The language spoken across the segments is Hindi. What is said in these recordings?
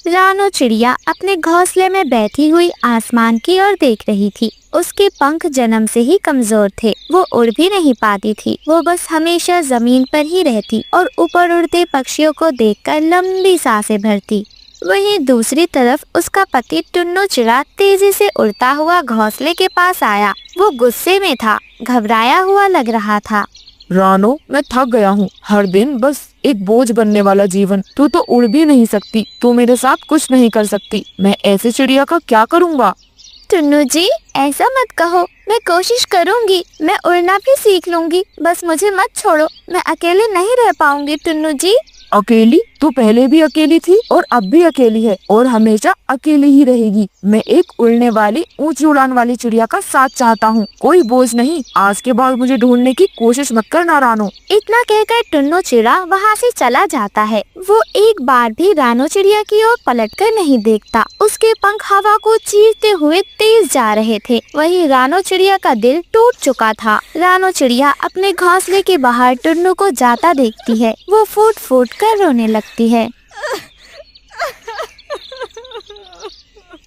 रानो चिड़िया अपने घोंसले में बैठी हुई आसमान की ओर देख रही थी। उसके पंख जन्म से ही कमजोर थे, वो उड़ भी नहीं पाती थी। वो बस हमेशा जमीन पर ही रहती और ऊपर उड़ते पक्षियों को देखकर लंबी सांसें भरती। वहीं दूसरी तरफ उसका पति टुन्नू चिड़ा तेजी से उड़ता हुआ घोंसले के पास आया। वो गुस्से में था, घबराया हुआ लग रहा था। रानो, मैं थक गया हूँ। हर दिन बस एक बोझ बनने वाला जीवन। तू तो उड़ भी नहीं सकती, तू मेरे साथ कुछ नहीं कर सकती। मैं ऐसे चिड़िया का क्या करूँगा? टुन्नू जी, ऐसा मत कहो। मैं कोशिश करूँगी, मैं उड़ना भी सीख लूँगी। बस मुझे मत छोड़ो, मैं अकेले नहीं रह पाऊँगी टुन्नू जी। अकेली? तू पहले भी अकेली थी और अब भी अकेली है और हमेशा अकेली ही रहेगी। मैं एक उड़ने वाली ऊंची उड़ान वाली चिड़िया का साथ चाहता हूँ, कोई बोझ नहीं। आज के बाद मुझे ढूंढने की कोशिश मत करना रानो। इतना कहकर टुन्नू चिड़ा वहाँ से चला जाता है। वो एक बार भी रानो चिड़िया की ओर पलटकर नहीं देखता। उसके पंख हवा को चीरते हुए तेज जा रहे थे। वहीं रानो चिड़िया का दिल टूट चुका था। रानो चिड़िया अपने घोंसले के बाहर टुन्नू को जाता देखती है। वो फूट फूट कर रोने लगती है।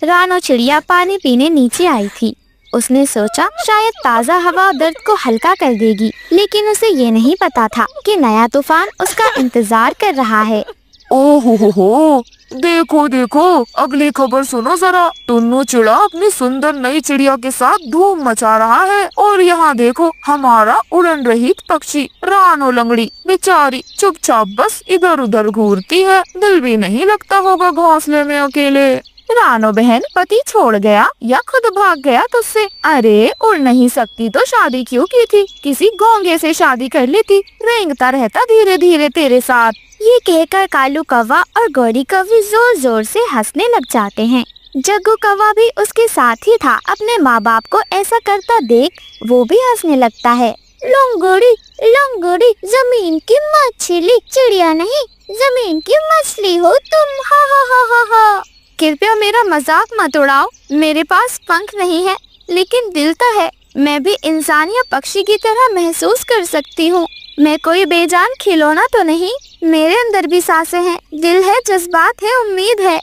रानो चिड़िया पानी पीने नीचे आई थी। उसने सोचा शायद ताज़ा हवा दर्द को हल्का कर देगी, लेकिन उसे ये नहीं पता था कि नया तूफान उसका इंतजार कर रहा है। ओहो, देखो देखो, अगली खबर सुनो जरा। टुन्नू चिड़ा अपनी सुंदर नई चिड़िया के साथ धूम मचा रहा है और यहाँ देखो हमारा उड़न रहित पक्षी रानो लंगड़ी बेचारी चुपचाप बस इधर उधर घूरती है। दिल भी नहीं लगता होगा घोंसले में अकेले। रानो बहन पति छोड़ गया या खुद भाग गया तुझसे? अरे उड़ नहीं सकती तो शादी क्यों की थी? किसी गोंगे से शादी कर लेती, रेंगता रहता धीरे धीरे तेरे साथ। ये कहकर कालू कौवा और गौरी कौवी जोर जोर से हंसने लग जाते हैं। जग्गू कौवा भी उसके साथ ही था। अपने माँ बाप को ऐसा करता देख वो भी हंसने लगता है। लंगड़ी लंगड़ी जमीन की मछली, चिड़िया नहीं जमीन की मछली हो तुम, हा हा हा हा हा। कृपया मेरा मजाक मत उड़ाओ। मेरे पास पंख नहीं है लेकिन दिल तो है। मैं भी इंसान या पक्षी की तरह महसूस कर सकती हूँ। मैं कोई बेजान खिलौना तो नहीं। मेरे अंदर भी सांसें हैं, दिल है, जज्बात है, उम्मीद है।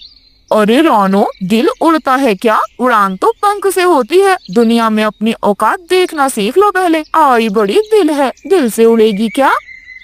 अरे रानो, दिल उड़ता है क्या? उड़ान तो पंख से होती है। दुनिया में अपनी औकात देखना सीख लो पहले। आई बड़ी दिल है, दिल से उड़ेगी क्या?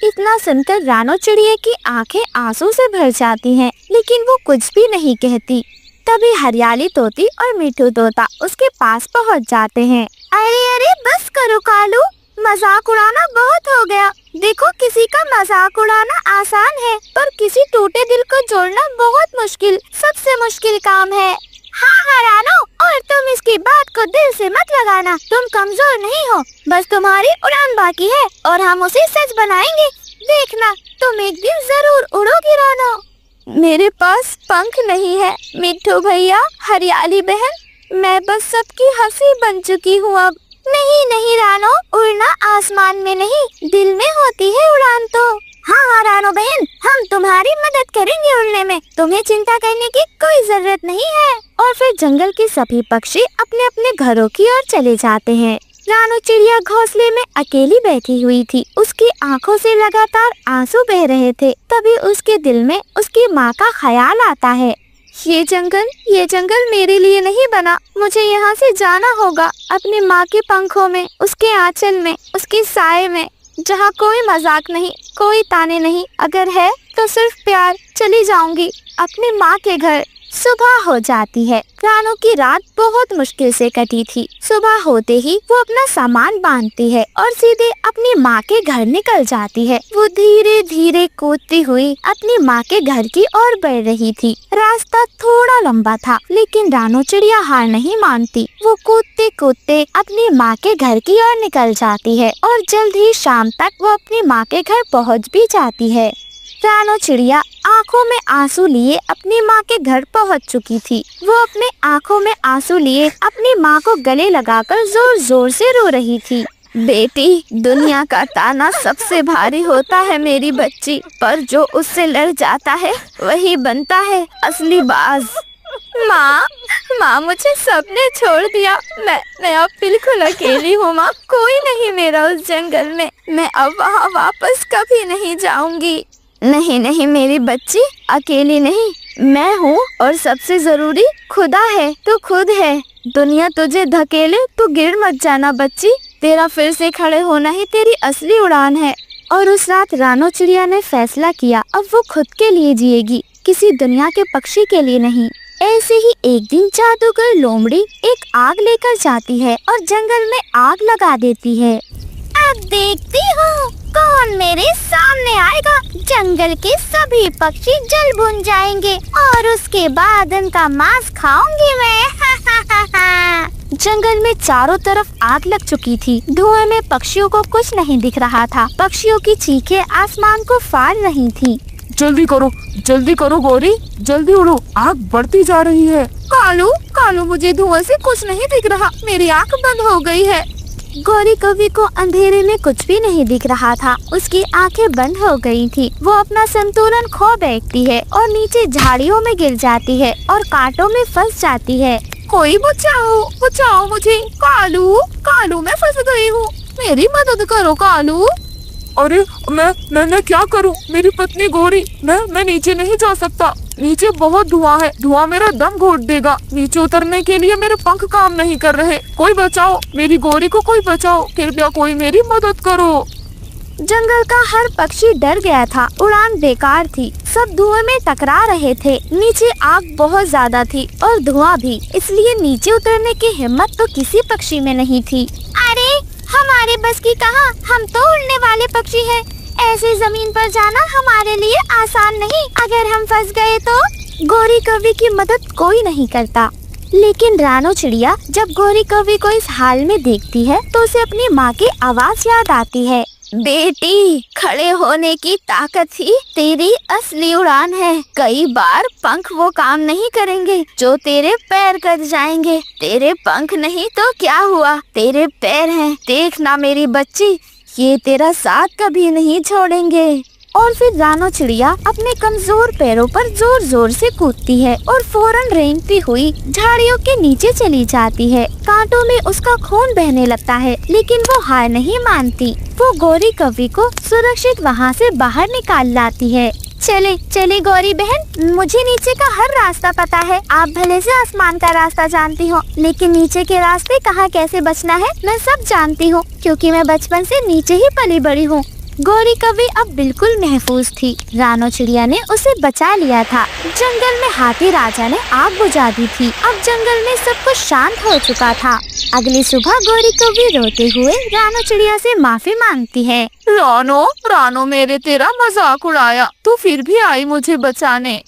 इतना सुनकर रानो चिड़िया की आंखें आंसू से भर जाती हैं, लेकिन वो कुछ भी नहीं कहती। तभी हरियाली तोती और मिठू तोता उसके पास पहुंच जाते हैं। अरे अरे बस करो कालू, मजाक उड़ाना बहुत हो गया। देखो किसी का मजाक उड़ाना आसान है, पर किसी टूटे दिल को जोड़ना बहुत मुश्किल, सबसे मुश्किल काम है। हाँ रानो, और तुम इसकी बात को दिल से मत लगाना। तुम कमजोर नहीं हो, बस तुम्हारी उड़ान बाकी है और हम उसे सच बनाएंगे। देखना, तुम एक दिन जरूर उड़ोगी रानो। मेरे पास पंख नहीं है मिठू भैया, हरियाली बहन, मैं बस सबकी हंसी बन चुकी हूँ अब। नहीं नहीं रानो, उड़ना आसमान में नहीं दिल में होती है उड़ान तो। हाँ रानो बहन, हम तुम्हारी मदद करेंगे उड़ने में, तुम्हें चिंता करने की कोई जरूरत नहीं है। और फिर जंगल के सभी पक्षी अपने अपने घरों की ओर चले जाते हैं। रानो चिड़िया घोंसले में अकेली बैठी हुई थी। उसकी आंखों से लगातार आंसू बह रहे थे। तभी उसके दिल में उसकी माँ का ख्याल आता है। ये जंगल मेरे लिए नहीं बना। मुझे यहाँ से जाना होगा अपनी माँ के पंखों में, उसके आंचल में, उसके साए में, जहाँ कोई मजाक नहीं, कोई ताने नहीं, अगर है तो सिर्फ प्यार। चली जाऊंगी अपनी माँ के घर। सुबह हो जाती है। रानो की रात बहुत मुश्किल से कटी थी। सुबह होते ही वो अपना सामान बांधती है और सीधे अपनी माँ के घर निकल जाती है। वो धीरे धीरे कूदती हुई अपनी माँ के घर की ओर बढ़ रही थी। रास्ता थोड़ा लंबा था, लेकिन रानो चिड़िया हार नहीं मानती। वो कूदते कूदते अपनी माँ के घर की ओर निकल जाती है और जल्द ही शाम तक वो अपनी माँ के घर पहुँच भी जाती है। रानो चिड़िया आंखों में आंसू लिए अपनी माँ के घर पहुँच चुकी थी। वो अपने आंखों में आंसू लिए अपनी माँ को गले लगाकर जोर जोर से रो रही थी। बेटी, दुनिया का ताना सबसे भारी होता है मेरी बच्ची, पर जो उससे लड़ जाता है वही बनता है असली बाज। माँ मुझे सबने छोड़ दिया। मैं अब बिल्कुल अकेली हूँ माँ, कोई नहीं मेरा उस जंगल में। मैं अब वहाँ वापस कभी नहीं जाऊंगी। नहीं नहीं मेरी बच्ची, अकेली नहीं, मैं हूँ और सबसे जरूरी खुदा है तो खुद है। दुनिया तुझे धकेले तो गिर मत जाना बच्ची, तेरा फिर से खड़े होना ही तेरी असली उड़ान है। और उस रात रानो चिड़िया ने फैसला किया, अब वो खुद के लिए जिएगी, किसी दुनिया के पक्षी के लिए नहीं। ऐसे ही एक दिन जादूगर लोमड़ी एक आग लेकर जाती है और जंगल में आग लगा देती है। अब देखती हूँ कौन मेरे सामने आएगा। जंगल के सभी पक्षी जल भुन जाएंगे और उसके बाद उनका मांस खाऊंगी मैं। जंगल में चारों तरफ आग लग चुकी थी। धुएं में पक्षियों को कुछ नहीं दिख रहा था। पक्षियों की चीखें आसमान को फाड़ रही थी। जल्दी करो गौरी, जल्दी उड़ो, आग बढ़ती जा रही है। कालू मुझे धुआं से कुछ नहीं दिख रहा, मेरी आँख बंद हो गई है। गौरी कवि को अंधेरे में कुछ भी नहीं दिख रहा था, उसकी आंखें बंद हो गई थी। वो अपना संतुलन खो बैठती है और नीचे झाड़ियों में गिर जाती है और कांटों में फंस जाती है। कोई बचाओ मुझे, कालू मैं फंस गई हूँ, मेरी मदद करो कालू। अरे मैं क्या करूं? मेरी पत्नी गौरी, मैं नीचे नहीं जा सकता, नीचे बहुत धुआं है, धुआं मेरा दम घोट देगा। नीचे उतरने के लिए मेरे पंख काम नहीं कर रहे। कोई बचाओ, मेरी गौरी को कोई बचाओ, कृपया कोई मेरी मदद करो। जंगल का हर पक्षी डर गया था, उड़ान बेकार थी, सब धुएं में टकरा रहे थे। नीचे आग बहुत ज्यादा थी और धुआं भी, इसलिए नीचे उतरने की हिम्मत तो किसी पक्षी में नहीं थी। अरे हमारे बस की कहाँ, हम तो उड़ने वाले पक्षी हैं। ऐसे जमीन पर जाना हमारे लिए आसान नहीं, अगर हम फंस गए तो। गौरी कवि की मदद कोई नहीं करता, लेकिन रानो चिड़िया जब गौरी कवि को इस हाल में देखती है तो उसे अपनी माँ की आवाज याद आती है। बेटी, खड़े होने की ताकत ही तेरी असली उड़ान है। कई बार पंख वो काम नहीं करेंगे जो तेरे पैर कट जाएंगे। तेरे पंख नहीं तो क्या हुआ, तेरे पैर हैं। देखना मेरी बच्ची, ये तेरा साथ कभी नहीं छोड़ेंगे। और फिर रानो चिड़िया अपने कमजोर पैरों पर जोर जोर से कूदती है और फौरन रेंगती हुई झाड़ियों के नीचे चली जाती है। कांटों में उसका खून बहने लगता है, लेकिन वो हार नहीं मानती। वो गौरी कवि को सुरक्षित वहाँ से बाहर निकाल लाती है। चले गौरी बहन, मुझे नीचे का हर रास्ता पता है। आप भले से आसमान का रास्ता जानती हो, लेकिन नीचे के रास्ते कहाँ कैसे बचना है मैं सब जानती हूँ, क्योंकि मैं बचपन से नीचे ही पली बड़ी हूँ। गौरी कवि अब बिल्कुल महफूज थी। रानो चिड़िया ने उसे बचा लिया था। जंगल में हाथी राजा ने आग बुझा दी थी। अब जंगल में सब कुछ शांत हो चुका था। अगली सुबह गौरी कवि रोते हुए रानो चिड़िया से माफी मांगती है। रानो मेरे तेरा मजाक उड़ाया, तू फिर भी आई मुझे बचाने।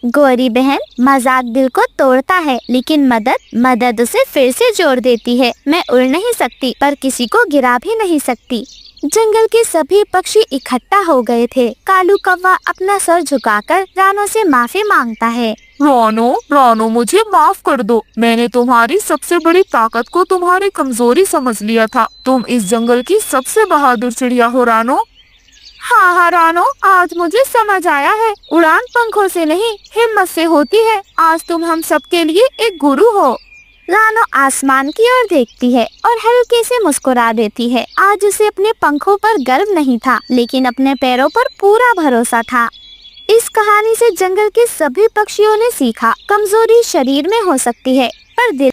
गौरी बहन, मजाक दिल को तोड़ता है, लेकिन मदद उसे फिर से जोड़ देती है। मैं उड़ नहीं सकती, पर किसी को गिरा भी नहीं सकती। जंगल के सभी पक्षी इकट्ठा हो गए थे। कालू कौवा अपना सर झुकाकर रानो से माफी मांगता है। रानो मुझे माफ कर दो। मैंने तुम्हारी सबसे बड़ी ताकत को तुम्हारी कमजोरी समझ लिया था। तुम इस जंगल की सबसे बहादुर चिड़िया हो रानो। हाँ रानो, आज मुझे समझ आया है, उड़ान पंखों से नहीं हिम्मत से होती है। आज तुम हम सबके लिए एक गुरु हो। रानो आसमान की ओर देखती है और हल्के से मुस्कुरा देती है। आज उसे अपने पंखों पर गर्व नहीं था, लेकिन अपने पैरों पर पूरा भरोसा था। इस कहानी से जंगल के सभी पक्षियों ने सीखा, कमजोरी शरीर में हो सकती है, पर दिल।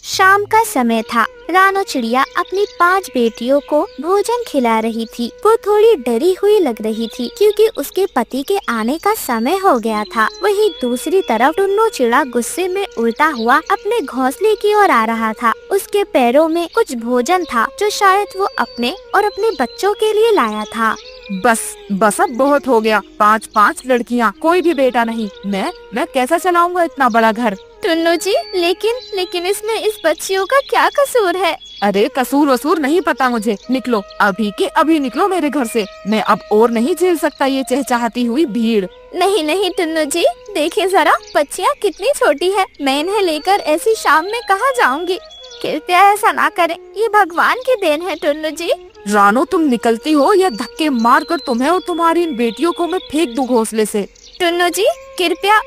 शाम का समय था। रानो चिड़िया अपनी 5 बेटियों को भोजन खिला रही थी। वो थोड़ी डरी हुई लग रही थी, क्योंकि उसके पति के आने का समय हो गया था। वहीं दूसरी तरफ टुन्नू चिड़ा गुस्से में उड़ता हुआ अपने घोंसले की ओर आ रहा था। उसके पैरों में कुछ भोजन था, जो शायद वो अपने और अपने बच्चों के लिए लाया था। बस अब बहुत हो गया। 5 लड़कियाँ, कोई भी बेटा नहीं। मैं कैसा चलाऊंगा इतना बड़ा घर? टुन्नू जी, लेकिन इसमें इस बच्चियों का क्या कसूर है? अरे कसूर वसूर नहीं पता मुझे। निकलो, अभी के अभी निकलो मेरे घर से। मैं अब और नहीं झेल सकता ये चहचहाती हुई भीड़। नहीं टुन्नू जी, देखिए जरा, बच्चियाँ कितनी छोटी है। मैं इन्हें लेकर ऐसी शाम में कहाँ जाऊँगी? कृपया ऐसा ना करें, ये भगवान की देन है टुन्नू जी। रानो, तुम निकलती हो या धक्के मार कर तुम्हें और तुम्हारी इन बेटियों को मैं फेंक दूं घोंसले से? टुन्नू जी, कृपया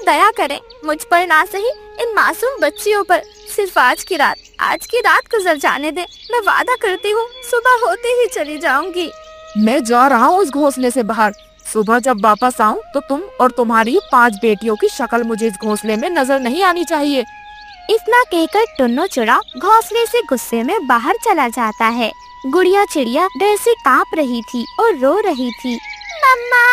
दया करें, मुझ पर ना सही इन मासूम बच्चियों पर। सिर्फ आज की रात गुजर जाने दे। मैं वादा करती हूँ, सुबह होते ही चली जाऊंगी। मैं जा रहा हूँ उस घोंसले से बाहर। सुबह जब वापस आऊं तो तुम और तुम्हारी 5 बेटियों की शक्ल मुझे इस घोंसले में नजर नहीं आनी चाहिए। इतना कहकर टुन्नू चिड़ा घोंसले से गुस्से में बाहर चला जाता है। गुड़िया चिड़िया डर से कांप रही थी और रो रही थी। मम्मा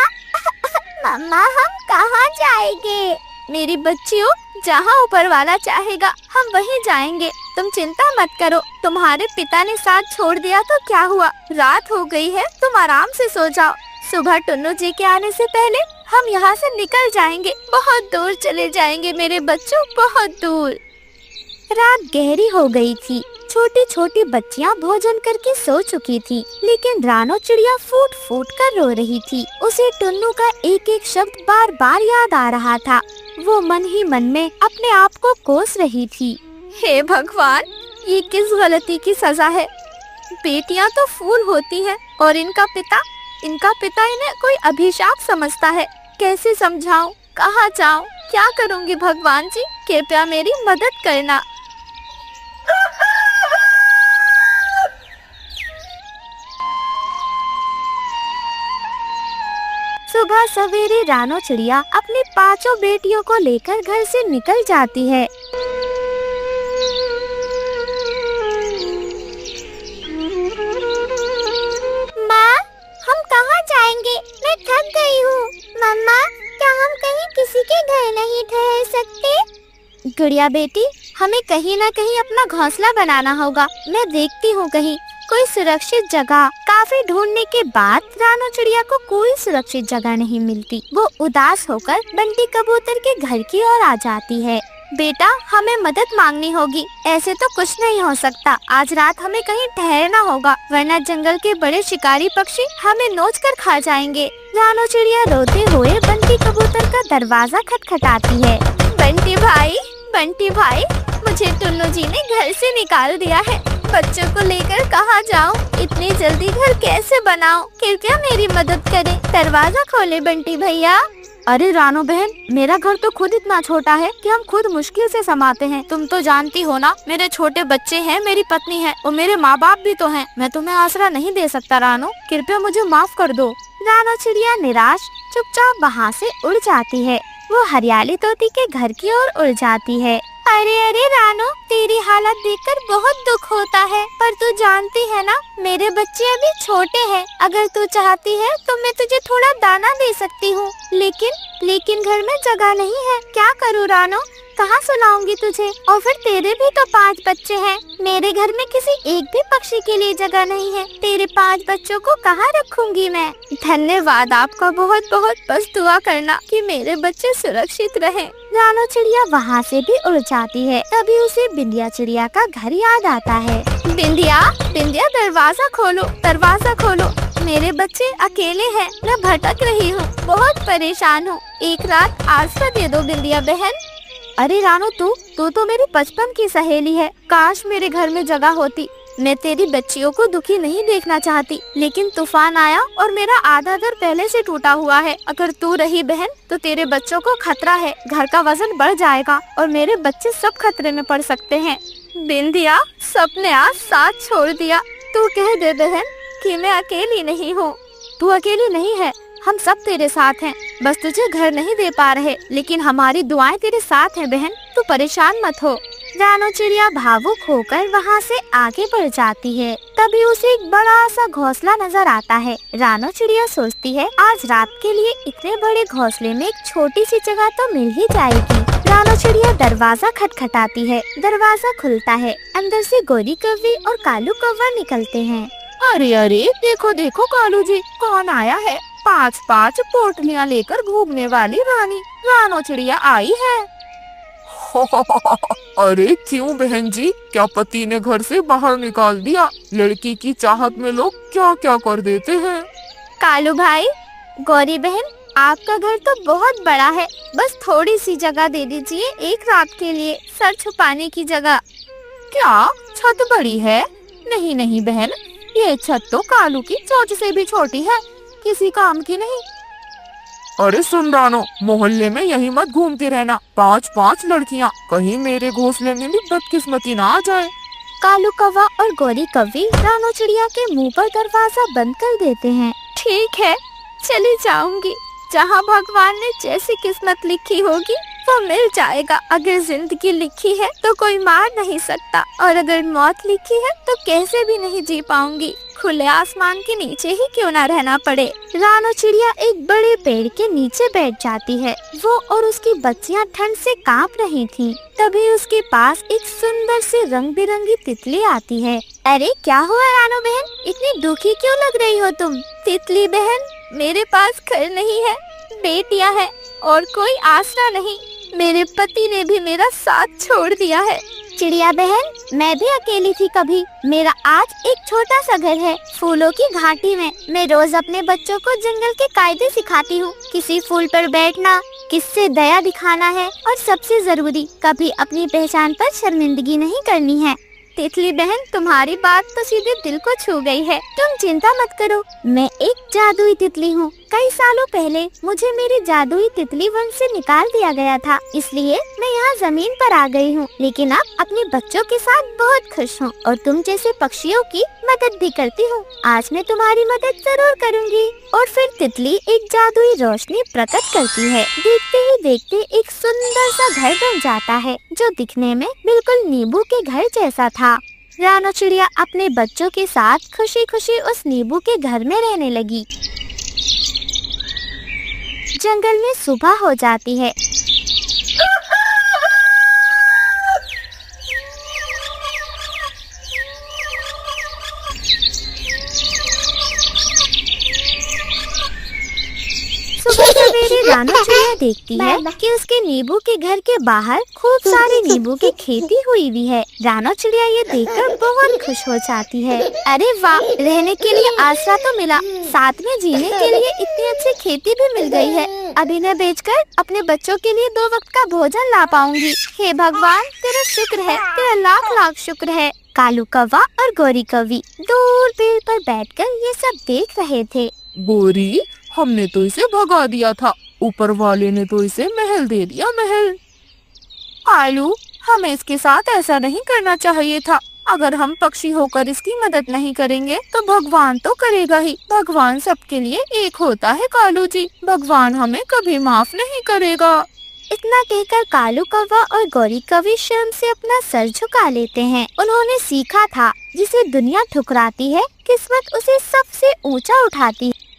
मम्मा हम कहाँ जाएंगे? मेरी बच्चियों, जहाँ ऊपर वाला चाहेगा हम वहीं जाएंगे। तुम चिंता मत करो, तुम्हारे पिता ने साथ छोड़ दिया तो क्या हुआ, रात हो गई है, तुम आराम से सो जाओ। सुबह टुन्नू जी के आने से पहले हम यहाँ से निकल जाएंगे, बहुत दूर चले जाएंगे मेरे बच्चों, बहुत दूर। रात गहरी हो गई थी। छोटी छोटी बच्चियां भोजन करके सो चुकी थी, लेकिन रानो चिड़िया फूट फूट कर रो रही थी। उसे टुन्नू का एक एक शब्द बार बार याद आ रहा था। वो मन ही मन में अपने आप को कोस रही थी। हे भगवान, ये किस गलती की सजा है? बेटियां तो फूल होती हैं और इनका पिता इन्हें कोई अभिशाप समझता है। कैसे समझाऊं, कहाँ जाऊं, क्या करूंगी भगवान जी, कृपया मेरी मदद करना। सुबह सवेरे रानो चिड़िया अपनी 5 बेटियों को लेकर घर से निकल जाती है। माँ, हम कहाँ जाएंगे? मैं थक गई हूँ। मम्मा, क्या हम कहीं किसी के घर नहीं ठहर सकते? गुड़िया बेटी, हमें कहीं न कहीं अपना घोंसला बनाना होगा। मैं देखती हूँ कहीं कोई सुरक्षित जगह। काफी ढूंढने के बाद रानो चिड़िया को कोई सुरक्षित जगह नहीं मिलती। वो उदास होकर बंटी कबूतर के घर की ओर आ जाती है। बेटा, हमें मदद मांगनी होगी, ऐसे तो कुछ नहीं हो सकता। आज रात हमें कहीं ठहरना होगा, वरना जंगल के बड़े शिकारी पक्षी हमें नोच कर खा जाएंगे। रानो चिड़िया रोते हुए बंटी कबूतर का दरवाजा खटखटाती है। बंटी भाई, मुझे टुन्नू जी ने घर से निकाल दिया है। बच्चों को लेकर कहाँ जाऊँ? इतनी जल्दी घर कैसे बनाऊँ? कृपया मेरी मदद करें, दरवाजा खोले बंटी भैया। अरे रानो बहन, मेरा घर तो खुद इतना छोटा है कि हम खुद मुश्किल से समाते हैं। तुम तो जानती हो ना, मेरे छोटे बच्चे हैं, मेरी पत्नी है और मेरे माँ बाप भी तो हैं। मैं तुम्हें आसरा नहीं दे सकता रानो, कृपया मुझे माफ कर दो। रानो चिड़िया निराश चुपचाप वहाँ से उड़ जाती है। वो हरियाली तोती के घर की ओर उड़ जाती है। अरे रानो, तेरी हालत देखकर बहुत दुख होता है, पर तू जानती है ना, मेरे बच्चे अभी छोटे हैं। अगर तू चाहती है तो मैं तुझे थोड़ा दाना दे सकती हूँ, लेकिन घर में जगह नहीं है। क्या करूँ रानो, कहाँ सुलाऊंगी तुझे? और फिर तेरे भी तो 5 बच्चे हैं। मेरे घर में किसी एक भी पक्षी के लिए जगह नहीं है। तेरे 5 बच्चों को कहाँ रखूंगी मैं? धन्यवाद आपका बहुत बहुत, बस दुआ करना कि मेरे बच्चे सुरक्षित रहें। रानो चिड़िया वहाँ से भी उड़ जाती है। तभी उसे बिंदिया चिड़िया का घर याद आता है। बिंदिया, दरवाजा खोलो। मेरे बच्चे अकेले हैं, मैं भटक रही हूँ, बहुत परेशान हूँ। एक रात आसरा दे दो बिंदिया बहन। अरे रानो, तू तो मेरी बचपन की सहेली है। काश मेरे घर में जगह होती। मैं तेरी बच्चियों को दुखी नहीं देखना चाहती, लेकिन तूफान आया और मेरा आधा घर पहले से टूटा हुआ है। अगर तू रही बहन तो तेरे बच्चों को खतरा है, घर का वजन बढ़ जाएगा और मेरे बच्चे सब खतरे में पड़ सकते हैं। बिंदिया, सबने आज साथ छोड़ दिया। तू कह दे बहन कि मैं अकेली नहीं हूँ। तू अकेली नहीं है, हम सब तेरे साथ हैं। बस तुझे घर नहीं दे पा रहे, लेकिन हमारी दुआएं तेरे साथ हैं बहन, तू परेशान मत हो। रानो चिड़िया भावुक होकर वहाँ से आगे बढ़ जाती है। तभी उसे एक बड़ा सा घोंसला नजर आता है। रानो चिड़िया सोचती है, आज रात के लिए इतने बड़े घोंसले में एक छोटी सी जगह तो मिल ही जाएगी। रानो चिड़िया दरवाजा खटखटाती है। दरवाजा खुलता है। अंदर से गोरी कौवी और कालू कौवा निकलते हैं। अरे देखो कालू जी, कौन आया है? 5 पोटलियाँ लेकर घूमने वाली रानी रानो चिड़िया आई है। अरे क्यों बहन जी, क्या पति ने घर से बाहर निकाल दिया? लड़की की चाहत में लोग क्या क्या कर देते हैं। कालू भाई, गौरी बहन, आपका घर तो बहुत बड़ा है, बस थोड़ी सी जगह दे दीजिए एक रात के लिए, सर छुपाने की जगह। क्या छत बड़ी है? नहीं बहन, ये छत तो कालू की चोंच से भी छोटी है, किसी काम की नहीं। अरे सुन रानो, मोहल्ले में यही मत घूमती रहना। 5 लड़कियाँ, कहीं मेरे घोंसले में भी बदकिस्मती ना आ जाए। कालू कौवा और गोरी कौवी रानो चिड़िया के मुंह पर दरवाजा बंद कर देते हैं। ठीक है, चली जाऊंगी। जहाँ भगवान ने जैसी किस्मत लिखी होगी वो मिल जाएगा। अगर जिंदगी लिखी है तो कोई मार नहीं सकता, और अगर मौत लिखी है तो कैसे भी नहीं जी पाऊंगी। खुले आसमान के नीचे ही क्यों ना रहना पड़े। रानो चिड़िया एक बड़े पेड़ के नीचे बैठ जाती है। वो और उसकी बच्चियां ठंड से कांप रही थीं। तभी उसके पास एक सुंदर से रंग बिरंगी तितली आती है। अरे क्या हुआ रानो बहन, इतनी दुखी क्यों लग रही हो तुम? तितली बहन, मेरे पास घर नहीं है, बेटियां हैं और कोई आसरा नहीं। मेरे पति ने भी मेरा साथ छोड़ दिया है। चिड़िया बहन, मैं भी अकेली थी कभी। मेरा आज एक छोटा सा घर है फूलों की घाटी में। मैं रोज अपने बच्चों को जंगल के कायदे सिखाती हूँ। किसी फूल पर बैठना, किससे दया दिखाना है, और सबसे जरूरी कभी अपनी पहचान पर शर्मिंदगी नहीं करनी है। तितली बहन, तुम्हारी बात तो सीधे दिल को छू गई है। तुम चिंता मत करो, मैं एक जादुई तितली हूँ। कई सालों पहले मुझे मेरी जादुई तितली वन से निकाल दिया गया था, इसलिए मैं यहाँ जमीन पर आ गई हूँ। लेकिन अब अपने बच्चों के साथ बहुत खुश हूँ और तुम जैसे पक्षियों की मदद भी करती हूँ। आज मैं तुम्हारी मदद जरूर करूँगी। और फिर तितली एक जादुई रोशनी प्रकट करती है। देखते ही देखते एक सुंदर सा घर बन जाता है, जो दिखने में बिल्कुल नींबू के घर जैसा था। रानो चिड़िया अपने बच्चों के साथ खुशी खुशी उस नींबू के घर में रहने लगी। जंगल में सुबह हो जाती है। सुबह सवेरे रानो चिड़िया देखती है कि उसके नींबू के घर के बाहर खूब सारी नींबू की खेती हुई हुई है। रानो चिड़िया ये देखकर बहुत खुश हो जाती है। अरे वाह, रहने के लिए आसरा तो मिला, साथ में जीने के लिए इतनी अच्छी खेती भी मिल गई है। अब इन्हें बेचकर अपने बच्चों के लिए 2 वक्त का भोजन ला पाऊंगी। हे भगवान, तेरा शुक्र है, तेरा लाख लाख शुक्र है। कालू कौवा और गोरी कौवी दूर पेड़ पर बैठकर ये सब देख रहे थे। गोरी, हमने तो इसे भगा दिया था, ऊपर वाले ने तो इसे महल दे दिया, महल। कालू, हमें इसके साथ ऐसा नहीं करना चाहिए था। अगर हम पक्षी होकर इसकी मदद नहीं करेंगे तो भगवान तो करेगा ही। भगवान सबके लिए एक होता है कालू जी, भगवान हमें कभी माफ नहीं करेगा। इतना कहकर कालू कौवा और गोरी कौवी शर्म से अपना सर झुका लेते हैं। उन्होंने सीखा था, जिसे दुनिया ठुकराती है, किस्मत उसे सबसे ऊंचा उठाती है।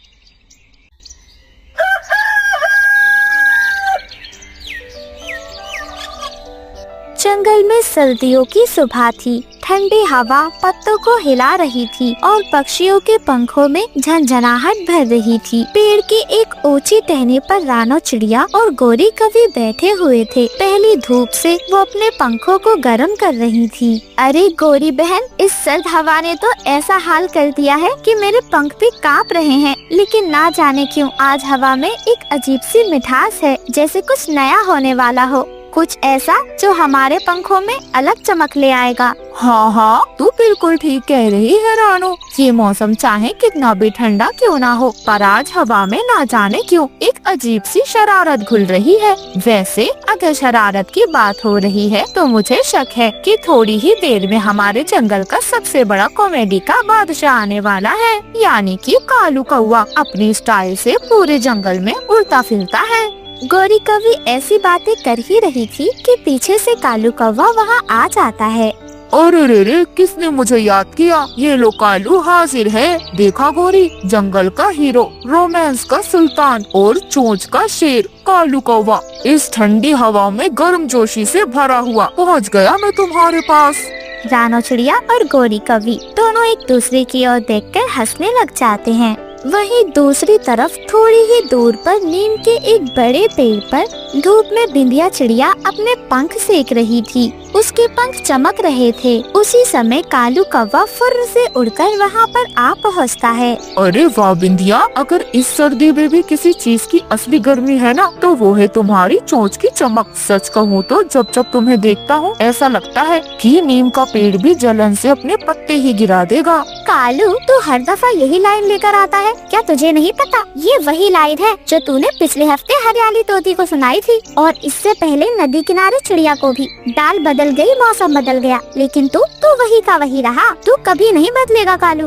जंगल में सर्दियों की सुबह थी। ठंडी हवा पत्तों को हिला रही थी और पक्षियों के पंखों में झंझनाहट भर रही थी। पेड़ की एक ऊंची टहनी पर रानो चिड़िया और गोरी कौवी बैठे हुए थे। पहली धूप से वो अपने पंखों को गर्म कर रही थी। अरे गोरी बहन, इस सर्द हवा ने तो ऐसा हाल कर दिया है कि मेरे पंख भी कांप रहे हैं। लेकिन ना जाने क्यों आज हवा में एक अजीब सी मिठास है, जैसे कुछ नया होने वाला हो, कुछ ऐसा जो हमारे पंखों में अलग चमक ले आएगा। हाँ हाँ, तू बिल्कुल ठीक कह रही है रानो। ये मौसम चाहे कितना भी ठंडा क्यों ना हो, पर आज हवा में ना जाने क्यों एक अजीब सी शरारत घुल रही है। वैसे अगर शरारत की बात हो रही है तो मुझे शक है कि थोड़ी ही देर में हमारे जंगल का सबसे बड़ा कॉमेडी का बादशाह आने वाला है, यानी कि कालू कौवा अपनी स्टाइल से पूरे जंगल में उड़ता फिरता है। गोरी कौवी ऐसी बातें कर ही रही थी कि पीछे से कालू कौवा वहाँ आ जाता है। अरे रे रे, किसने मुझे याद किया? ये लो कालू हाजिर है। देखा गोरी, जंगल का हीरो, रोमांस का सुल्तान और चोंच का शेर कालू कौवा इस ठंडी हवा में गर्मजोशी से भरा हुआ पहुँच गया मैं तुम्हारे पास। रानो चिड़िया और गोरी कौवी दोनों एक दूसरे की ओर देखकर हंसने लग जाते हैं। वहीं दूसरी तरफ थोड़ी ही दूर पर नीम के एक बड़े पेड़ पर धूप में बिंदिया चिड़िया अपने पंख सेक रही थी। उसके पंख चमक रहे थे। उसी समय कालू कौवा फुर्र से उड़कर वहाँ पर आ पहुँचता है। अरे वाह बिंदिया, अगर इस सर्दी में भी किसी चीज की असली गर्मी है ना तो वो है तुम्हारी चोंच की चमक। सच कहूँ तो जब जब तुम्हें देखता हूँ ऐसा लगता है कि नीम का पेड़ भी जलन से अपने पत्ते ही गिरा देगा। कालू, तू हर दफा यही लाइन लेकर आता है, क्या तुझे नहीं पता? ये वही लाइन है जो तूने पिछले हफ्ते हरियाली तोती को सुनाई थी, और इससे पहले नदी किनारे चिड़िया को भी। डाल बदल गई, मौसम बदल गया, लेकिन तू वही का वही रहा। तू कभी नहीं बदलेगा कालू।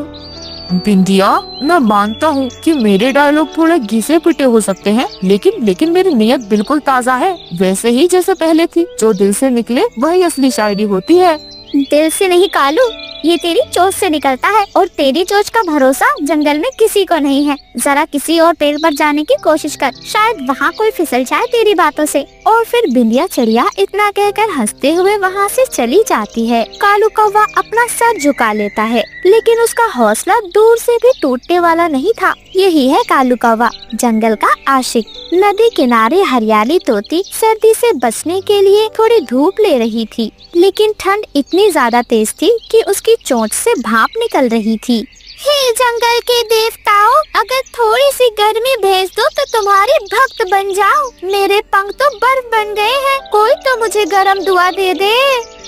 बिंदिया, मैं मानता हूँ कि मेरे डायलॉग थोड़े घिसे पिटे हो सकते हैं, लेकिन मेरी नीयत बिल्कुल ताज़ा है, वैसे ही जैसे पहले थी। जो दिल से निकले वही असली शायरी होती है। दिल से नहीं कालू, ये तेरी चोंच से निकलता है, और तेरी चोंच का भरोसा जंगल में किसी को नहीं है। जरा किसी और पेड़ पर जाने की कोशिश कर, शायद वहाँ कोई फिसल जाए तेरी बातों से। और फिर बिंदिया चिड़िया इतना कहकर हंसते हुए वहाँ से चली जाती है। कालू कौवा अपना सर झुका लेता है, लेकिन उसका हौसला दूर से भी टूटने वाला नहीं था। यही है कालू कौवा, जंगल का आशिक। नदी किनारे हरियाली तोती सर्दी से बचने के लिए थोड़ी धूप ले रही थी, लेकिन ठंड इतनी ज्यादा तेज थी कि उसकी चोंच से भाप निकल रही थी। हे जंगल के देवताओं, अगर थोड़ी सी गर्मी भेज दो तो तुम्हारे भक्त बन जाओ। मेरे पंख तो बर्फ बन गए हैं, कोई तो मुझे गर्म दुआ दे दे।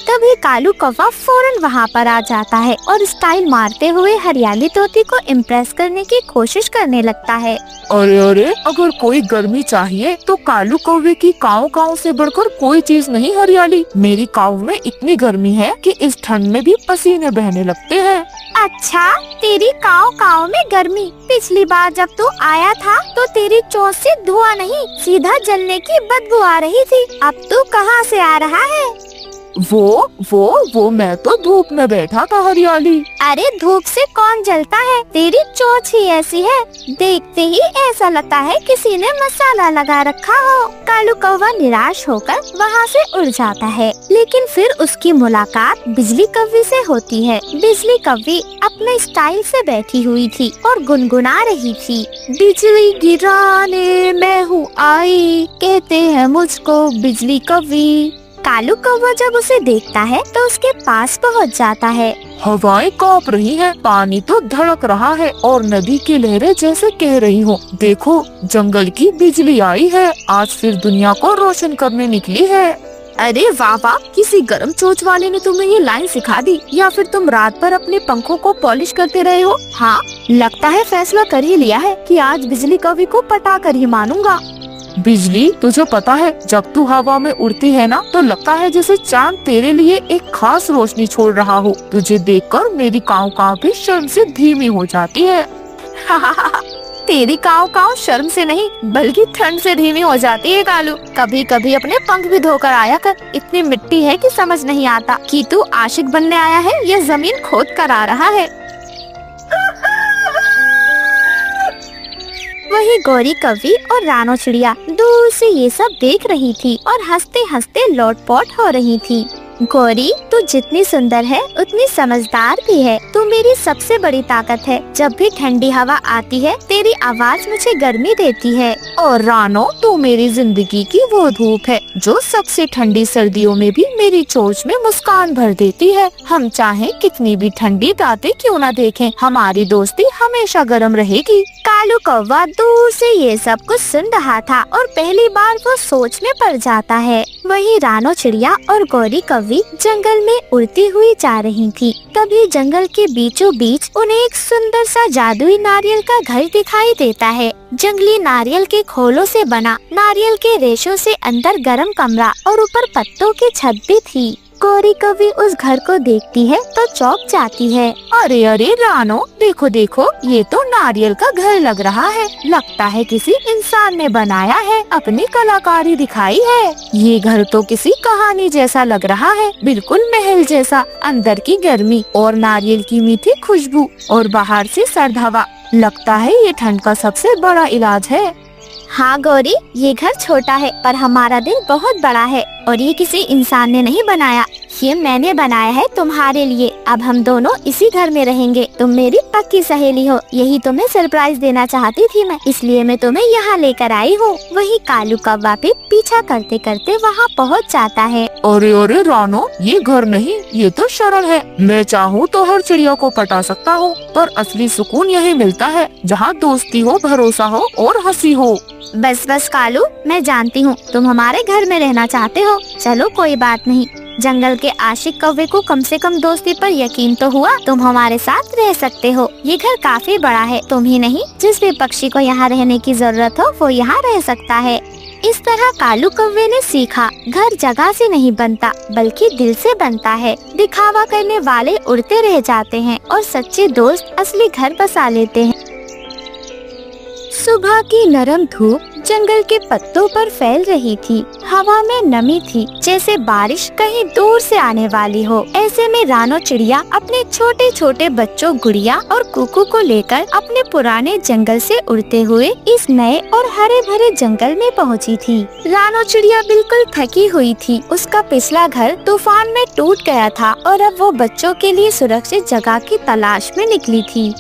तभी कालू कौवा फौरन वहाँ पर आ जाता है और स्टाइल मारते हुए हरियाली तोती को इम्प्रेस करने की कोशिश करने लगता है। अरे, अगर कोई गर्मी चाहिए तो कालू कौवे की काव काव से बढ़कर कोई चीज नहीं हरियाली। मेरी काव में इतनी गर्मी है कि इस ठंड में भी पसीने बहने लगते हैं। अच्छा, तेरी काव काव में गर्मी? पिछली बार जब तू आया था तो तेरी चोंच से धुआं नहीं, सीधा जलने की बदबू आ रही थी। अब तू कहाँ से आ रहा है? वो मैं तो धूप में बैठा था हरियाली। अरे धूप से कौन जलता है, तेरी चोंच ही ऐसी है, देखते ही ऐसा लगता है किसी ने मसाला लगा रखा हो। कालू कौवा निराश होकर वहाँ से उड़ जाता है, लेकिन फिर उसकी मुलाकात बिजली कौवी से होती है। बिजली कौवी अपने स्टाइल से बैठी हुई थी और गुनगुना रही थी। बिजली गिराने मैं हूँ आई, कहते हैं मुझको बिजली कौवी। कालू कौवा जब उसे देखता है तो उसके पास पहुंच जाता है। हवाएं कांप रही हैं, पानी तो धड़क रहा है और नदी की लहरें जैसे कह रही हो, देखो जंगल की बिजली आई है, आज फिर दुनिया को रोशन करने निकली है। अरे वाह वाह, किसी गर्म चोंच वाले ने तुम्हें ये लाइन सिखा दी, या फिर तुम रात भर अपने पंखों को पॉलिश करते रहे हो? हाँ, लगता है फैसला कर ही लिया है कि आज बिजली कौवी को पटा कर ही मानूंगा। बिजली, तुझे पता है जब तू हवा में उड़ती है ना तो लगता है जैसे चांद तेरे लिए एक खास रोशनी छोड़ रहा हो। तुझे देखकर मेरी काव काव भी शर्म से धीमी हो जाती है। तेरी काव काव शर्म से नहीं बल्कि ठंड से धीमी हो जाती है कालू। कभी कभी अपने पंख भी धोकर आया कर, इतनी मिट्टी है कि समझ नहीं आता कि तू आशिक बनने आया है या जमीन खोद कर आ रहा है। वही गौरी कौवी और रानो चिड़िया दूर से ये सब देख रही थी और हंसते हंसते लोटपोट हो रही थी। गौरी, तू जितनी सुंदर है उतनी समझदार भी है, तू मेरी सबसे बड़ी ताकत है। जब भी ठंडी हवा आती है तेरी आवाज मुझे गर्मी देती है। और रानो, तू मेरी जिंदगी की वो धूप है जो सबसे ठंडी सर्दियों में भी मेरी चोंच में मुस्कान भर देती है। हम चाहे कितनी भी ठंडी रातें क्यों न देखें, हमारी दोस्ती हमेशा गर्म रहेगी। कालू कौवा दूर से ये सब कुछ सुन रहा था और पहली बार वो सोच में पड़ जाता है। वही रानो चिड़िया और गौरी कौवी जंगल में उड़ती हुई जा रही थी। तभी जंगल के बीचों बीच उन्हें एक सुंदर सा जादुई नारियल का घर दिखाई देता है। जंगली नारियल के खोलों से बना, नारियल के रेशों से अंदर गर्म कमरा और ऊपर पत्तों की छत भी थी। गौरी कौवी उस घर को देखती है तो चौंक जाती है। अरे अरे रानो, देखो देखो, ये तो नारियल का घर लग रहा है, लगता है किसी इंसान ने बनाया है, अपनी कलाकारी दिखाई है। ये घर तो किसी कहानी जैसा लग रहा है, बिल्कुल महल जैसा। अंदर की गर्मी और नारियल की मीठी खुशबू और बाहर से सर्द हवा, लगता है ये ठंड का सबसे बड़ा इलाज है। हाँ गौरी, ये घर छोटा है पर हमारा दिल बहुत बड़ा है और ये किसी इंसान ने नहीं बनाया, ये मैंने बनाया है तुम्हारे लिए। अब हम दोनों इसी घर में रहेंगे, तुम मेरी पक्की सहेली हो, यही तुम्हें सरप्राइज देना चाहती थी मैं, इसलिए मैं तुम्हें यहाँ लेकर आई हूँ। वही कालू कौवा भी पीछा करते करते वहाँ पहुँच जाता है। अरे अरे रानो, ये घर नहीं, ये तो शरण है। मैं चाहूँ तो हर चिड़िया को पटा सकता हूँ, पर असली सुकून यही मिलता है जहाँ दोस्ती हो, भरोसा हो और हंसी हो। बस बस कालू, मैं जानती हूँ तुम हमारे घर में रहना चाहते हो। चलो कोई बात नहीं, जंगल के आशिक कौवे को कम से कम दोस्ती पर यकीन तो हुआ, तुम हमारे साथ रह सकते हो। ये घर काफी बड़ा है, तुम ही नहीं जिस भी पक्षी को यहाँ रहने की जरूरत हो वो यहाँ रह सकता है। इस तरह कालू कौवे ने सीखा, घर जगह से नहीं बनता बल्कि दिल से बनता है। दिखावा करने वाले उड़ते रह जाते हैं और सच्चे दोस्त असली घर बसा लेते हैं। सुबह की नरम धूप जंगल के पत्तों पर फैल रही थी। हवा में नमी थी, जैसे बारिश कहीं दूर से आने वाली हो। ऐसे में रानो चिड़िया अपने छोटे छोटे बच्चों गुड़िया और कुकू को लेकर अपने पुराने जंगल से उड़ते हुए इस नए और हरे भरे जंगल में पहुंची थी। रानो चिड़िया बिल्कुल थकी हुई थी। उसका पिछला घर तूफान में टूट गया था और अब वो बच्चों के लिए सुरक्षित जगह की तलाश में निकली थी।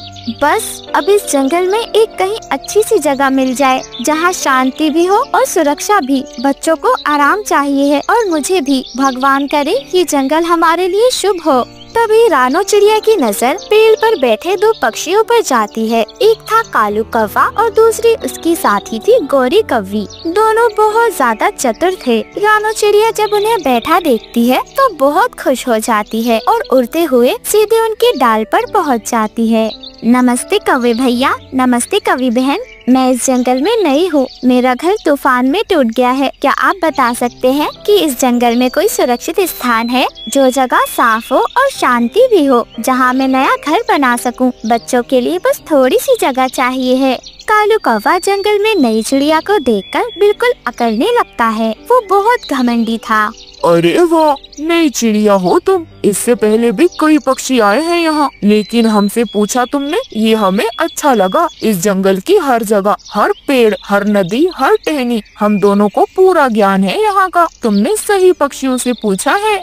बस अब इस जंगल में एक कहीं अच्छी सी जगह मिल जाए जहाँ शांति भी हो और सुरक्षा भी। बच्चों को आराम चाहिए है और मुझे भी। भगवान करे ये जंगल हमारे लिए शुभ हो। तभी रानो चिड़िया की नजर पेड़ पर बैठे दो पक्षियों पर जाती है। एक था कालू कौवा और दूसरी उसकी साथी थी गोरी कौवी। दोनों बहुत ज्यादा चतुर थे। रानो चिड़िया जब उन्हें बैठा देखती है तो बहुत खुश हो जाती है और उड़ते हुए सीधे उनके डाल पर पहुंच जाती है। नमस्ते कौवे भैया, नमस्ते कौवी बहन। मैं इस जंगल में नई हूँ। मेरा घर तूफान में टूट गया है। क्या आप बता सकते हैं कि इस जंगल में कोई सुरक्षित स्थान है जो जगह साफ हो और शांति भी हो, जहाँ मैं नया घर बना सकूँ? बच्चों के लिए बस थोड़ी सी जगह चाहिए है। कालू कौवा जंगल में नई चिड़िया को देखकर बिल्कुल अकड़ने लगता है। वो बहुत घमंडी था। अरे वाह, नई चिड़िया हो तुम। इससे पहले भी कई पक्षी आए हैं यहाँ, लेकिन हमसे पूछा तुमने, ये हमें अच्छा लगा। इस जंगल की हर जगह, हर पेड़, हर नदी, हर टहनी, हम दोनों को पूरा ज्ञान है यहाँ का। तुमने सही पक्षियों से पूछा है।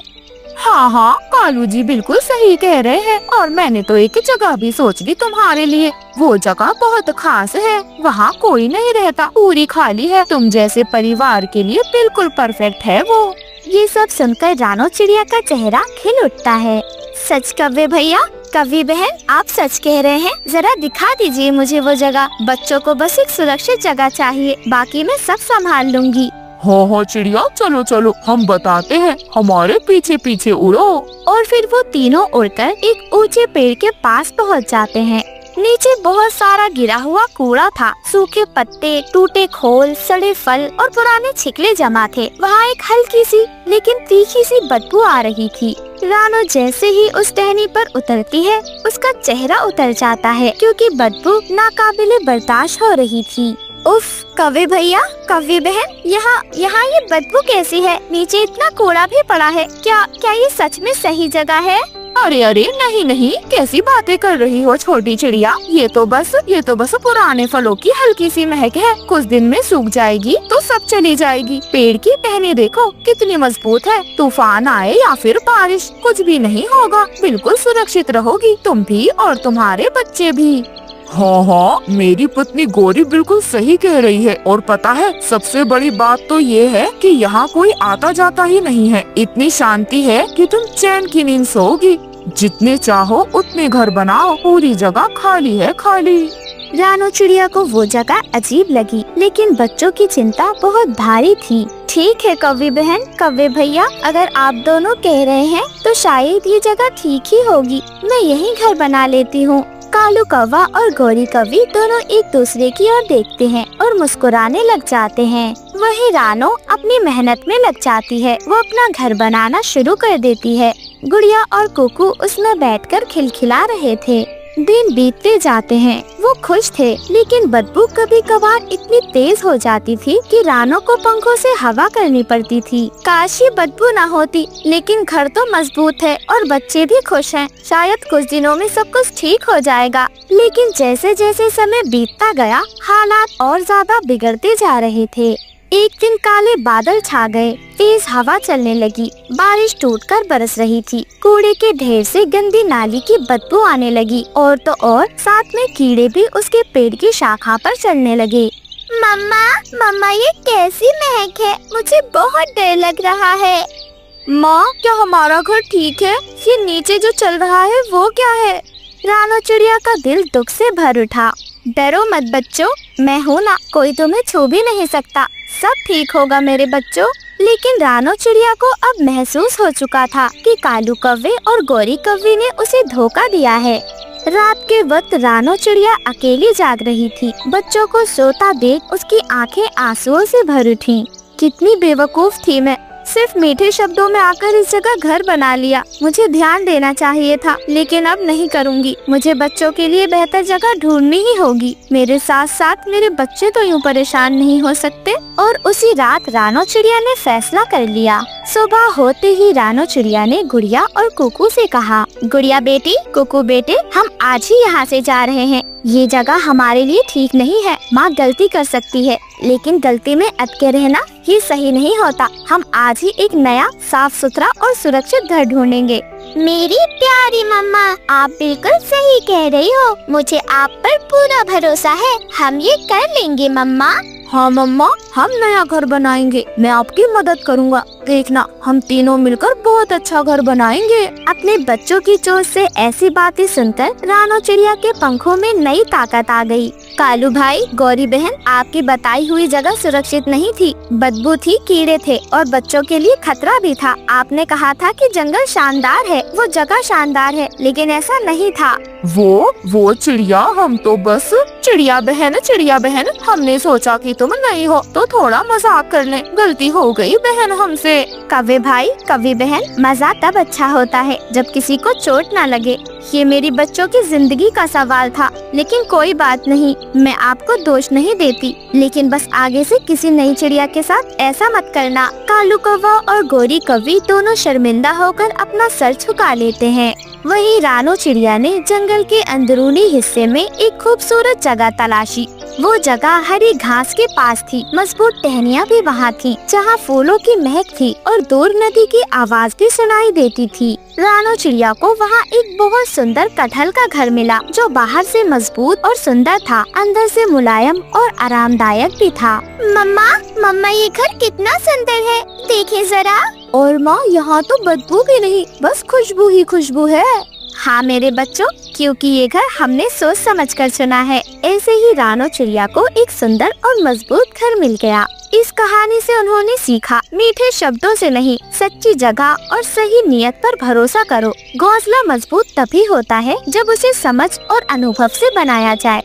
हाँ हाँ, कालू जी बिल्कुल सही कह रहे हैं। और मैंने तो एक जगह भी सोच ली तुम्हारे लिए। वो जगह बहुत खास है। वहाँ कोई नहीं रहता, पूरी खाली है। तुम जैसे परिवार के लिए बिल्कुल परफेक्ट है वो। ये सब सुनकर रानो चिड़िया का चेहरा खिल उठता है। सच कौवे भैया, कौवी बहन, आप सच कह रहे हैं? जरा दिखा दीजिए मुझे वो जगह। बच्चों को बस एक सुरक्षित जगह चाहिए, बाकी मैं सब संभाल लूंगी। हाँ चिड़िया, चलो चलो, हम बताते हैं। हमारे पीछे पीछे उड़ो। और फिर वो तीनों उड़कर एक ऊंचे पेड़ के पास पहुंच जाते हैं। नीचे बहुत सारा गिरा हुआ कूड़ा था। सूखे पत्ते, टूटे खोल, सड़े फल और पुराने छिकले जमा थे। वहाँ एक हल्की सी लेकिन तीखी सी बदबू आ रही थी। रानो जैसे ही उस टहनी पर उतरती है, उसका चेहरा उतर जाता है, क्योंकि बदबू नाकाबिले बर्दाश्त हो रही थी। उफ, कौवे भैया, कौवी बहन, यहाँ ये बदबू कैसी है? नीचे इतना कूड़ा भी पड़ा है। क्या ये सच में सही जगह है? अरे अरे, नहीं नहीं, कैसी बातें कर रही हो छोटी चिड़िया। ये तो बस पुराने फलों की हल्की सी महक है। कुछ दिन में सूख जाएगी तो सब चली जाएगी। पेड़ की टहनी देखो कितनी मजबूत है। तूफान आए या फिर बारिश, कुछ भी नहीं होगा। बिल्कुल सुरक्षित रहोगी तुम भी और तुम्हारे बच्चे भी। हाँ हाँ, मेरी पत्नी गोरी बिल्कुल सही कह रही है। और पता है, सबसे बड़ी बात तो ये है कि यहाँ कोई आता जाता ही नहीं है। इतनी शांति है कि तुम चैन की नींद सोओगी। जितने चाहो उतने घर बनाओ, पूरी जगह खाली है, खाली। रानो चिड़िया को वो जगह अजीब लगी, लेकिन बच्चों की चिंता बहुत भारी थी। ठीक है कौवी बहन, कौवे भैया, अगर आप दोनों कह रहे हैं तो शायद ये जगह ठीक ही होगी। मैं यही घर बना लेती हूँ। कालू कौवा और गोरी कौवी दोनों एक दूसरे की ओर देखते हैं और मुस्कुराने लग जाते हैं। वही रानो अपनी मेहनत में लग जाती है। वो अपना घर बनाना शुरू कर देती है। गुड़िया और कुकू उसमें बैठकर खिलखिला रहे थे। दिन बीतते जाते हैं। वो खुश थे, लेकिन बदबू कभी कभार इतनी तेज हो जाती थी कि रानो को पंखों से हवा करनी पड़ती थी। काश ये बदबू ना होती, लेकिन घर तो मजबूत है और बच्चे भी खुश हैं। शायद कुछ दिनों में सब कुछ ठीक हो जाएगा। लेकिन जैसे जैसे समय बीतता गया, हालात और ज्यादा बिगड़ते जा रहे थे। एक दिन काले बादल छा गए, तेज हवा चलने लगी, बारिश टूटकर बरस रही थी। कूड़े के ढेर से गंदी नाली की बदबू आने लगी और तो और साथ में कीड़े भी उसके पेड़ की शाखा पर चढ़ने लगे। मम्मा, ये कैसी महक है? मुझे बहुत डर लग रहा है। माँ, क्या हमारा घर ठीक है? ये नीचे जो चल रहा है वो क्या है? रानो चिड़िया का दिल दुख से भर उठा। डरो मत बच्चों, मैं हूँ ना, कोई तुम्हें छू भी नहीं सकता। सब ठीक होगा मेरे बच्चों। लेकिन रानो चिड़िया को अब महसूस हो चुका था कि कालू कौवे और गोरी कौवी ने उसे धोखा दिया है। रात के वक्त रानो चिड़िया अकेली जाग रही थी। बच्चों को सोता देख उसकी आंखें आंसुओं से भर उठी। कितनी बेवकूफ थी मैं, सिर्फ मीठे शब्दों में आकर इस जगह घर बना लिया। मुझे ध्यान देना चाहिए था, लेकिन अब नहीं करूँगी। मुझे बच्चों के लिए बेहतर जगह ढूंढनी ही होगी। मेरे साथ साथ मेरे बच्चे तो यूँ परेशान नहीं हो सकते। और उसी रात रानो चिड़िया ने फैसला कर लिया। सुबह होते ही रानो चिड़िया ने गुड़िया और कुकू से कहा, गुड़िया बेटी, कुकू बेटे, हम आज ही यहाँ से जा रहे हैं। ये जगह हमारे लिए ठीक नहीं है। माँ गलती कर सकती है, लेकिन गलती में अटके रहना ये सही नहीं होता। हम आज ही एक नया, साफ सुथरा और सुरक्षित घर ढूंढेंगे। मेरी प्यारी मम्मा, आप बिल्कुल सही कह रही हो। मुझे आप पर पूरा भरोसा है। हम ये कर लेंगे मम्मा। हाँ मम्मा, हम नया घर बनाएंगे। मैं आपकी मदद करूँगा। देखना, हम तीनों मिलकर बहुत अच्छा घर बनाएंगे। अपने बच्चों की चोट से ऐसी बातें सुनकर रानो चिड़िया के पंखों में नई ताकत आ गई। कालू भाई, गौरी बहन, आपकी बताई हुई जगह सुरक्षित नहीं थी। बदबू थी, कीड़े थे और बच्चों के लिए खतरा भी था। आपने कहा था कि जंगल शानदार है, वो जगह शानदार है, लेकिन ऐसा नहीं था। वो चिड़िया, हम तो बस चिड़िया बहन, हमने सोचा कि तुम नहीं हो तो थोड़ा मजाक कर लें। गलती हो गई बहन हमसे। कव्वे भाई, कव्वी बहन, मजाक तब अच्छा होता है जब किसी को चोट ना लगे। ये मेरी बच्चों की जिंदगी का सवाल था, लेकिन कोई बात नहीं, मैं आपको दोष नहीं देती। लेकिन बस आगे से किसी नई चिड़िया के साथ ऐसा मत करना। कालू कौवा और गोरी कव्वी दोनों शर्मिंदा होकर अपना सर झुका लेते हैं। वहीं रानो चिड़िया ने जंगल के अंदरूनी हिस्से में एक खूबसूरत जगह तलाशी। वो जगह हरी घास के पास थी। मजबूत टहनियाँ भी वहाँ थीं, जहाँ फूलों की महक थी और दूर नदी की आवाज भी सुनाई देती थी। रानो चिड़िया को वहाँ एक बहुत सुंदर कटहल का घर मिला, जो बाहर से मजबूत और सुंदर था, अंदर से मुलायम और आरामदायक भी था। मम्मा, ये घर कितना सुंदर है, देखिए जरा। और माँ, यहाँ तो बदबू भी नहीं, बस खुशबू ही खुशबू है। हाँ मेरे बच्चों, क्योंकि ये घर हमने सोच समझ कर चुना है। ऐसे ही रानो चिड़िया को एक सुंदर और मजबूत घर मिल गया। इस कहानी से उन्होंने सीखा, मीठे शब्दों से नहीं, सच्ची जगह और सही नियत पर भरोसा करो। घोंसला मजबूत तभी होता है जब उसे समझ और अनुभव से बनाया जाए।